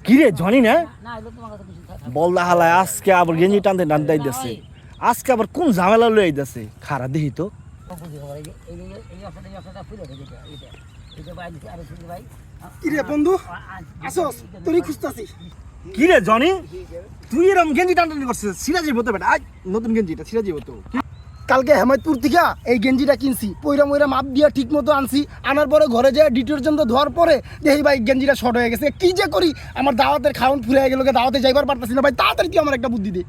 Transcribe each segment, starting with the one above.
কি রে জানি না বলদা হালায় আজকে আবার গেঞ্জি টানতে টানতে আইতেছে আজকে আবার কোন ঝামেলা লই আইতেছে খারা দেখি তো কি রে বন্ধু আসোস তুই খুঁজতাছি কি রে জনি তুই এরকম গেঞ্জি টানটানি করছিস সিরা যাইব তো বেটা আই নতুন গেঞ্জিটা সিরা যাইব তো কালকে হেমায়তপুর থেকে এই গেঞ্জিটা কিনছি পয়রা ময়রা মাপ দিয়া ঠিক মতো আনছি আনার পরে ঘরে যায় ডিটারজেন্ট ধোয়ার পরে দেখি ভাই গেঞ্জিটা শর্ট হয়ে গেছে কি যে করি আমার দাওয়াতের খাওন ফুরে গেল দাওয়াতে যাইবার পারতাছি না ভাই তাড়াতাড়ি তুই আমার একটা বুদ্ধি দে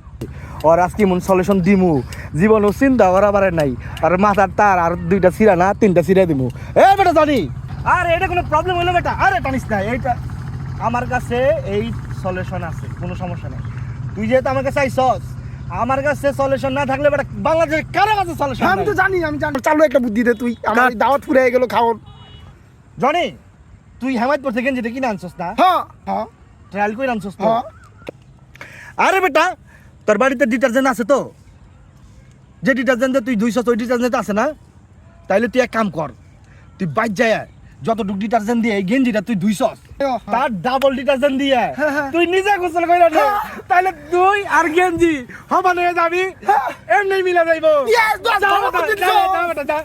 আর আজকে মন সলিউশন দিমু জীবন ও চিন্তা করা পারে নাই আর মাথার তার আর দুইটা সিরা না তিনটা সিরা দিমু এ বেটা জানি আরে এটা কোনো প্রবলেম হইলো বেটা আরে টানিস না এইটা আমার কাছে এই সলিউশন আছে কোনো সমস্যা নাই তুই যেহেতু আমার কাছে আইছস আমার কাছে সলিউশন না থাকলে বেটা বাংলাদেশে কারো কাছে সলিউশন আমি তো জানি চালু একটা বুদ্ধি দে তুই আমার দাওয়াত ফুরে গেল খাওন জনি তুই হেমায়তপুর থেকে গেঞ্জিটা কিনে আনছস না হ্যাঁ হ্যাঁ ট্রায়াল করে আনছস তো হ্যাঁ আরে বেটা তোর বাড়িতে ডিটারজেন্ট আছে তো যে ডিটারজেন্ট তুই 200 ওই ডিটারজেন্ট আছে না তাইলে তুই এক কাম কর তুই বাইক যায় যতটুকু ডিটারজেন্ট দিয়ে এই গেঞ্জিটা তুই 200 তার ডাবল ডিটারজেন্ট দিয়ে তুই নিজে গোসল কইরা নে তাইলে তুই আর গেঞ্জি সমান হয়ে যাবি এমনি মিলে যাইবো Yes, that's যা what I বেটা, did, যা, so. যা বেটা, যা।